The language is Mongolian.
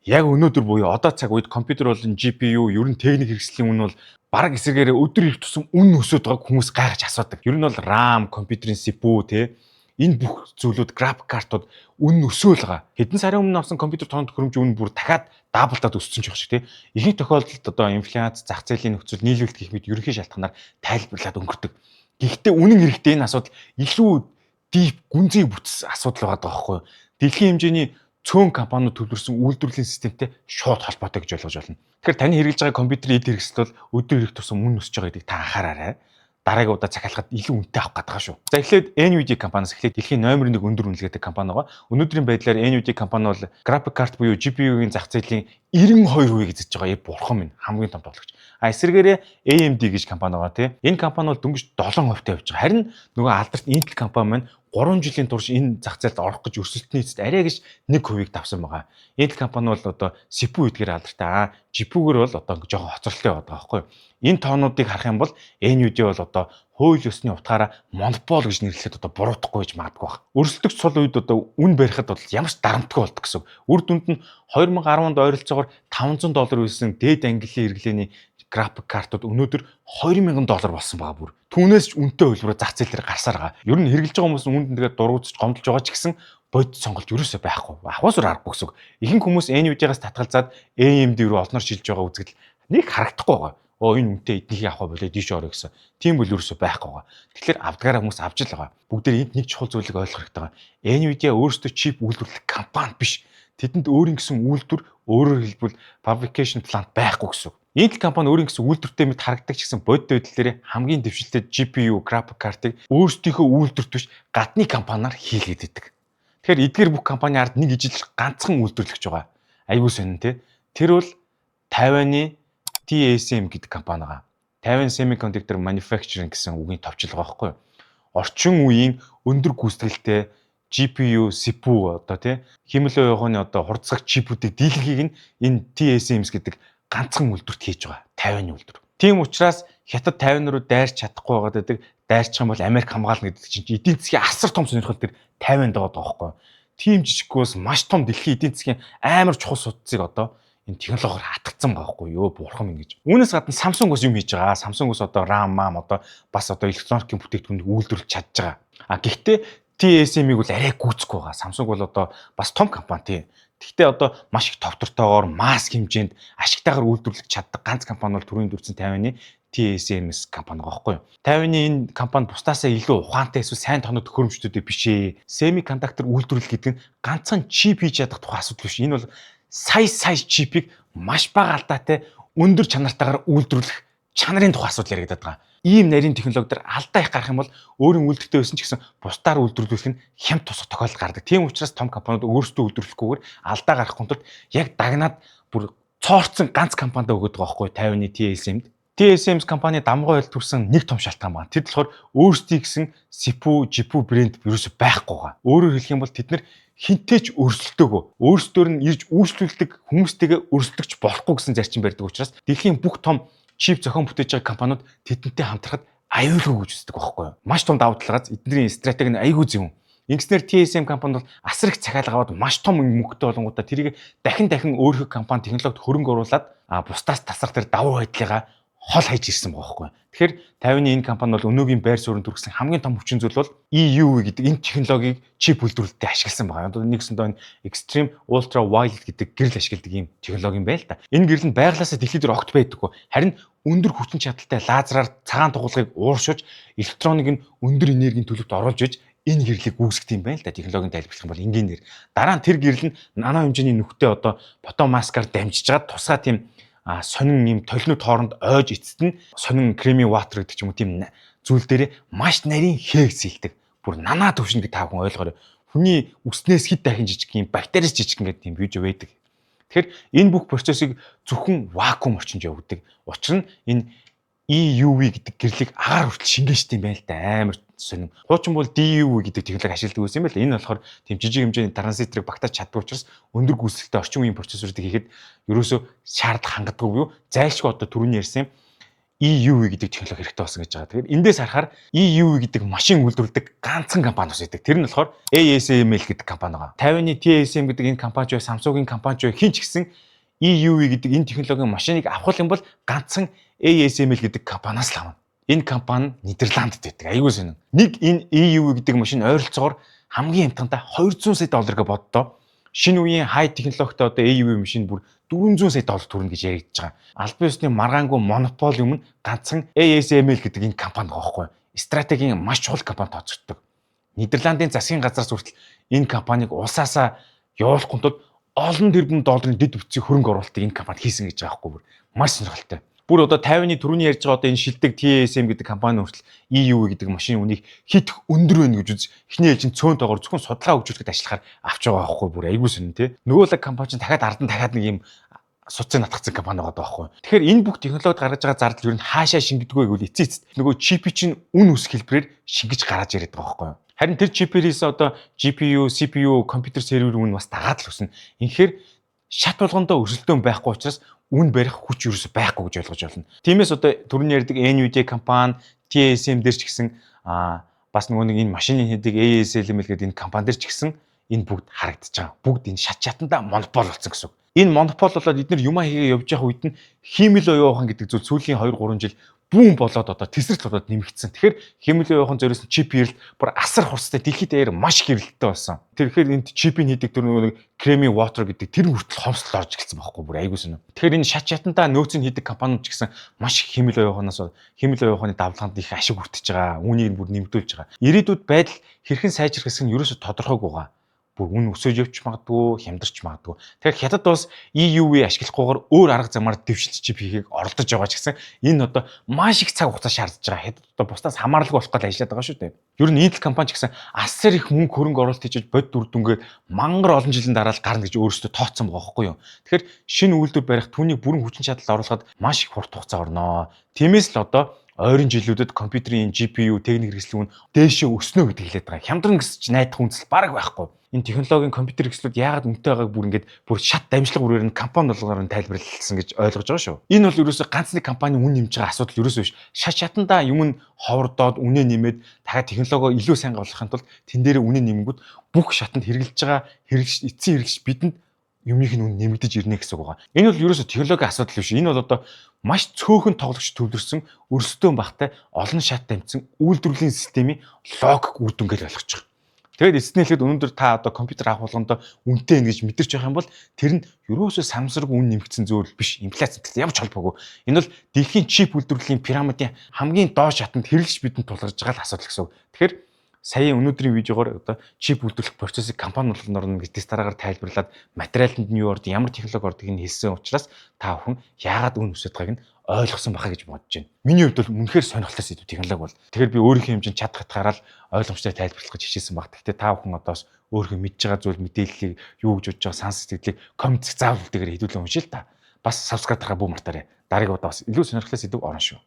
Яг өнөөдөр буюу одоо цаг үед компьютер болон GPU ер нь техник хэрэгслийн үн бол бараг эсэргээрээ өдөр их тусам үн өсөд байгааг хүмүүс гайхаж асуудаг. Ер нь бол RAM, компьютерийн CPU те энэ бүх зүйлүүд график картууд үн өсөөл байгаа. Хэдэн сарын өмнө авсан компьютер тоонд төхөөрөмж үн бүр дахиад даблдаад өссөн ч байх шиг те. Ихэнх тохиолдолд одоо инфляц, зах зээлийн нөхцөл, нийлүүлэлт гэх мэт ерөнхий шалтгаанаар тайлбарлаад өнгөрдөг. Гэхдээ үнэн хэрэгтээ энэ асуудал илүү дип гүнзгий бүтц асуудал байгаа байхгүй юу? Дэлхийн хэмжээний цөөн компаниуд төлөвлөсөн үйлдвэрлэлийн системтэй шууд холбоотой гэж ойлгож байна. Тэгэхээр таны хэрэглэж байгаа компьютерийн эд хэрэгсэл бол өдөр ирэх тусам мөн өсөж байгаа гэдгийг та анхаараарай. Дараагийн удаа захиалахад илүү үнэтэй авах гэдэг шүү. За эхлээд NVIDIA компаниас эхлээд дэлхийн номер 1 өндөр үнэлгээтэй компани байгаа. Өнөөдрийн байдлаар NVIDIA компани бол график карт буюу GPU-гийн зах зээлийн 92% эзэж байгаа. Бурхан минь хамгийн том тоглогч. Эсвэргээрээ AMD гэж компани байгаа тийм. Энэ компани бол дөнгөж 7%-тэй явж байгаа. Харин нөгөө алдарт Intel компани маань 3 жилийн турш энэ зах зээлд орох гэж өрсөлдсөний эцэст арай гэж 1% давсан байгаа. Intel компани бол одоо CPU эдгээр алдартай. GPU-гэр бол одоо жоохон хоцролтой байдаг байхгүй юу? Энэ тоонуудыг харах юм бол NVIDIA бол одоо хууль ёсны утгаараа монопол гэж нэрлэхэд одоо буруутахгүй гэж магадгүй байна. Өрсөлдөгч цул үед одоо үн барихад бол ямар ч дарамтгүй болдог гэсэн. Үр дүнд нь 2010 онд ойролцоогоор $500 байсан дээд ангиллын хэрэглээний график картууд өнөөдөр $2000 болсон байгаа бүр. Түүнээс ч үнэтэй хөлбөрөөр зах зээл дээр гарсаар байгаа. Ер нь хэрэглэж байгаа хүмүүс үүнд тэгээд дургуутж гомдолж байгаа ч гэсэн бодит сонголт ерөөсөй байхгүй. Ахуусаар аргагүй гэсэн. Ихэнх хүмүүс NVIDIA-гаас татгалзаад AMD руу олноор шилж байгаа үзэгдэл нэг харагдахгүй байгаа. Энэ үнэтэй эднийхээ авах болоо дийш орё гэсэн. Тийм бол ерөөсөй байхгүй байгаа. Тэгэхээр авдгаараа хүмүүс авч л байгаа. Бүгдээр энд нэг чухал зүйлийг ойлгох хэрэгтэй байгаа. NVIDIA өөрөөсөө чип үйлдвэрлэх компани биш. Тэдэнд өөрийн гэсэн үйлдвэр, өөрөөр хэлбэл fabrication plant байхгүй гэсэн. Intel компани өөрийн гэсэн үйлдвэртэй мэт харагддаг ч гэсэн бодит байдал дээр хамгийн дэвшилтэй GPU, graphic card-ыг өөрсдийнхөө үйлдвэрт биш гадны компаниар хийлгээд байдаг. Тэгэхээр эдгээр бүх компани ард нэг ижил ганцхан үйлдвэрлэгч байгаа. Айгуу сонин тий. Тэр бол Тайваны TSM гэдэг компани байгаа. Taiwan Semiconductor Manufacturing гэсэн үгийн товчил байгаа байхгүй юу? Орчин үеийн өндөр гүйцэтгэлтэй GPU, CPU одоо тий хэмнэлээ явахны одоо хурцлах чипүүдийг дийлхийг нь энэ TSMC гэдэг ганцхан үйлдвэрт хийж байгаа. Тайваны үйлдвэр. Тийм учраас Хятад Тайван руу дайрч чадахгүй байгаад байдаг. Дайрчих юм бол Америк хамгаална гэдэг чинь эдийн засгийн асар том сонирхол төр Тайванд байгаа байхгүй юу? Тийм жижиггөөс маш том дэлхийн эдийн засгийн амар чухал судцыг одоо энэ технологиор хатгацсан байгаа байхгүй юу? Бурхан минь гэж. Үүнээс гадна Samsung бас юм хийж байгаа. Samsung-ус одоо RAM, одоо бас одоо электроникийн бүтээгдэхүүнийг үйлдвэрлэж чадж байгаа. Гэхдээ TSM-ийг бол арай гүйцэхгүй байгаа. Samsung бол одоо бас том компани тий. Гэхдээ одоо маш их товтортойгоор масс хэмжээнд ашигтайгаар үйлдвэрлэж чаддаг ганц компани бол түрүүний дурдсан Тайваны TSMC компани байгаа байхгүй юу? Тайваны энэ компани бусдаасаа илүү ухаантай эсвэл сайн тоног төхөөрөмжлүүдтэй биш ээ. Semiconductor үйлдвэрлэл гэдэг нь ганцхан чип хийж ядах тухай асуудал биш. Энэ бол сая чипийг маш бага алдаатай өндөр чанартайгаар үйлдвэрлэх чанарын тухай асуудал яригадаад байгаа. Ийм нарийн технологиор алдаа их гарах юм бол өөрийн үйлдвэртэй байсан ч гэсэн бусдаар үйлдвэрлэх нь хямд тусах тохиолдол гардаг. Тийм учраас том компаниуд өөрсдөө үйлдвэрлэхгүйгээр алдаа гарахгүй тулд яг дагнаад бүр цоорцсон ганц компанид өгöd байгаа байхгүй Тайваны TSM-д. TSM компани дамгай ойл төрсэн нэг том шалтгаан байна. Тэд болохоор өөрсдийн гэсэн CPU, GPU брэнд ерөөсөй байхгүй байгаа. Өөрөөр хэлэх юм бол тэд нар хинтээч өрсөлдөөгүй. Өөрсдөр нь ирж үйлчлүүлдэг хүмүүстэйгээ өрсөлдөгч болохгүй гэсэн зарчим барьдаг учраас дэлхийн бүх том чип зохион бүтээж байгаа компаниуд тэдэнтэй хамтрахад аюулгүй гэж үздэг байхгүй юу? Маш том давуу талаас эдний стратеги нь аюулгүй зөв. Ингэснээр TSM компани бол асар их захиалга аваад маш том мөнгөтэй болонгуудаа тэрийг дахин өөрийнхөө компани технологид хөрөнгө оруулад бусдаас тасрах тэр давуу байдлыгаа хол хайж ирсэн байгаа байхгүй. Тэгэхээр Тайваны энэ компани бол өнөөгийн байр суурьнд төрсэн хамгийн том хүчин зүйл бол EUV гэдэг энэ технологиг чип үйлдвэрлэлтэд ашигласан байгаа. Одоо нэгсэндээ Extreme Ultra Violet гэдэг гэрэл ашигладаг юм технологи юм байл та. Энэ гэрэл нь байглаасаа дэлхийд дээр огт байдаггүй. Харин өндөр хүчин чадалтай лазераар цагаан тугуулгыг ууршиж электроныг нь өндөр энергийн төлөвт оруулж иж энэ гэрлийг үүсгэх юм байна л да. Технологийн тайлбарлах юм бол энгийнээр. Дараа нь тэр гэрэл нь нано хэмжээний нүхтэй одоо фотомаскаар дамжиж байгаа тусгай тийм сонин юм толинууд хооронд ойж эцэст нь сонин креми ватер гэдэг ч юм уу тийм зүйл дээр маш нарийн хээг сэлдэг. Бүр нанаа төвшин гэдэг та хүн ойлгоорой. Хүний үснээс хэд дахин жижиг юм бактериас жижиг гэдэг тийм видео байдаг. Тэгэхээр энэ бүх процессыг зөвхөн вакуум орчинд явуулдаг. Учир нь энэ EUV гэдэг гэрлийг агаар хүртэл шингээжтэй юм байна л да. Амар сонин. Хуучин бол DUV гэдэг технологи ашигладаг байсан юм байна л. Энэ болохоор тийм жижиг хэмжээний транзисторыг багтааж чаддаг учраас өндөр гүйцэтгэлтэй орчин үеийн процессоруудыг хийхэд ерөөсөө шаардлага хангадаггүй юу? Зайлшгүй одоо түрүүний ярьсан EUV гэдэг технологи хэрэгтэй болсон гэж байгаа. Тэгэхээр эндээс харахаар EUV гэдэг машин үйлдвэрлэдэг ганцхан компани ус байдаг. Тэр нь болохоор ASML гэдэг компани байгаа. Тайваны TSM гэдэг энэ компани ч бай, Samsung-ийн компани ч бай, хин ч гэсэн EUV гэдэг энэ технологийн машиныг авах юм бол ганцхан ASML гэдэг компаниас л авна. Энэ компани Нидерландд байдаг. Айгуу сонин. Нэг энэ EUV гэдэг машин ойролцоогоор хамгийн амтгандаа $200 сая гэж боддоо. Шинэ үеийн хай технологитой одоо EUV машин бүр $400 сая төрнө гэж яригдж байгаа. Албан ёсны маргаангүй монополи юм ганцхан ASML гэдэг энэ компани байгаа байхгүй. Стратегийн маш чухал компани тооцогддог. Нидерландын засгийн газраас хүртэл энэ компанийг улсаасаа явуулахгүй тул олон тэрбум долларын дэд бүтцийн хөрөнгө оруулалтыг энэ компани хийсэн гэж байгаа байхгүй. Маш сонирхолтой. Бүр одоо 50-ны түрүүний ярьж байгаа одоо энэ шилдэг TSM гэдэг компани хүртэл EUV гэдэг машины үнийг хит өндөр байна гэж үз. Эхний ээлжин цөөнтэйгээр зөвхөн судалгаа хөгжүүлэхэд ажиллахаар авч байгаа байхгүй бүр айгүй сонин тий. Нөгөө л компани чинь дахиад ард нь дахиад нэг юм суцыг натгацсан компани байгаа байхгүй. Тэгэхээр энэ бүх технологид гаргаж байгаа зардал юу н хаашаа шингэдэггүй гэвэл эцээц нөгөө чипи чинь үн ус хэлбэрээр шингэж гаргаж ирээд байгаа байхгүй. Харин тэр чипээрээс одоо GPU, CPU, компьютер сервер үн бас дагаад л өснө. Инхээр шат болгондоо өрсөлдөөн байхгүй учраас үн барих хүч ерөөсөй байхгүй гэж ойлгож байна. Тиймээс одоо түрүүний ярьдаг NVIDIA компани, TSM дээр ч гэсэн бас нөгөө нэг энэ машины хийдэг ASML гэдэг энэ компани дээр ч гэсэн энэ бүгд харагдаж байгаа. Бүгд энэ шат чатандаа монопол болсон гэсэн үг. Энэ монопол болоод эдгээр юмаа хийгээ явж явах үед нь химэл оюухан гэдэг зүйл сүүлийн 2-3 жил бүүн болоод одоо тесрэлт болоод нэмэгдсэн. Тэгэхээр химэл оюухан зориулсан чип ирэл бүр асар хурцтай дэлхийд даяар маш гэрэлттэй болсон. Тэгэхээр энд чипийг хийдэг тэр нэг Creamy Water гэдэг тэр хүртэл хомсдол орж эхэлсэн байхгүй бүр айгуу сонио. Тэгэхээр энэ шат чатандаа нөөцийг хийдэг компаниуд ч гэсэн маш их химэл оюуханы давлгаанд их ашиг хүртэж байгаа. Үүнийг бүр нэмэгдүүлж байгаа. Ирээдүйд байдал хэрхэн сайжрах гэсэн нь ерөөсөй тодорхойгүй байгаа. Бүр үн өсөж явж магадгүй, хямдарч магадгүй. Тэгэхээр хятад бас EUV ашиглахгүйгээр өөр арга замаар дэвшилт чип хийхийг оролдож байгаа ч гэсэн энэ одоо маш их цаг хугацаа шаардж байгаа. Хятад одоо бусдаас хамааралгүй болох гэж ажиллаад байгаа шүү дээ. Ер нь Intel компани ч гэсэн асар их мөнгө хөрөнгө оруулалт хийж бод дүр дүнгээр мангар олон жилийн дараа л гарна гэж өөрөөсөө тооцсон байгаа байхгүй юу. Тэгэхээр шинэ үйлдвэр барих түүнийг бүрэн хүчин чадалд оруулахад маш их хурд хугацаа орноо. Тиймээс л одоо ойрын жилүүдэд компьютерийн GPU техник хэрэгслүүд нь дээшээ өснө гэдэг хэлээд байгаа. Хямдран гэсч найдах үндэслэл бараг байхгүй. Энэ технологийн компьютер хэрэгслүүд яагаад үнэтэй байгааг бүр ингээд бүр шат дамжлага бүрээр нь компани болгоор нь тайлбарлалсан гэж ойлгож байгаа шүү. Энэ бол ерөөсөө ганц нэг компани үн нэмж байгаа асуудал ерөөсөө биш. Шат шатандаа юм нь ховордоод үнэ нэмээд дахиад технологио илүү сайн болгохын тулд тэн дээрээ үнэ нэмэнгүүт бүх шатанд хэрэгжилж байгаа эцсийн хэрэглэгч бидэнд юмных нь үн нэмэгдэж ирнэ гэсэн үг байгаа. Энэ бол ерөөсөө технологийн асуудал биш. Энэ бол одоо маш цөөхөн тоглогч төвлөрсөн өрсөлдөөн багтай олон шат дамжсан үйлдвэрлэлийн системийн логик үр дүн гэж ойлгож байгаа. Тэгээд эцэст нь хэлэхэд өнөөдөр та одоо компьютер авах болгондоо үнэтэй ингэж мэдэрч явах юм бол тэр нь ерөөсөө самсарг үн нэмэгдсэн зүйл биш. Инфляц гэдэг ямар ч холбоогүй. Энэ бол дэлхийн чип үйлдвэрлэлийн пирамидын хамгийн доод шатанд хэрэглэж бидэнд тулгарч байгаа л асуудал гэсэн үг. Тэгэхээр сая өнөөдрийн видеогоор одоо чип үйлдвэрлэх процессыг компани болгоноор нь гэдэгс дараагаар тайлбарлаад материалд нь юу ордог, ямар технологи ордог нь хэлсэн учраас та бүхэн яагаад үн өсөж байгааг нь ойлгосон баха гэж бодож байна. Миний хувьд бол үнэхээр сонирхолтой сэдв технологи бол. Тэгэхээр би өөрийнхөө хэмжээнд чадах хатгаараа ойлгомжтой тайлбарлах гэж хичээсэн баг. Гэхдээ та бүхэн одоос өөрийнхөө мэдж байгаа зүйл мэдээллийг юу гэж бодож байгаа санс сэтгэлийг коммент заавал үлдээгээр хэдүүлэн уншил та. Бас subscribe тарахаа бүү мартаарай. Дараагийн удаа бас илүү сонирхолтой сэдв орно шүү.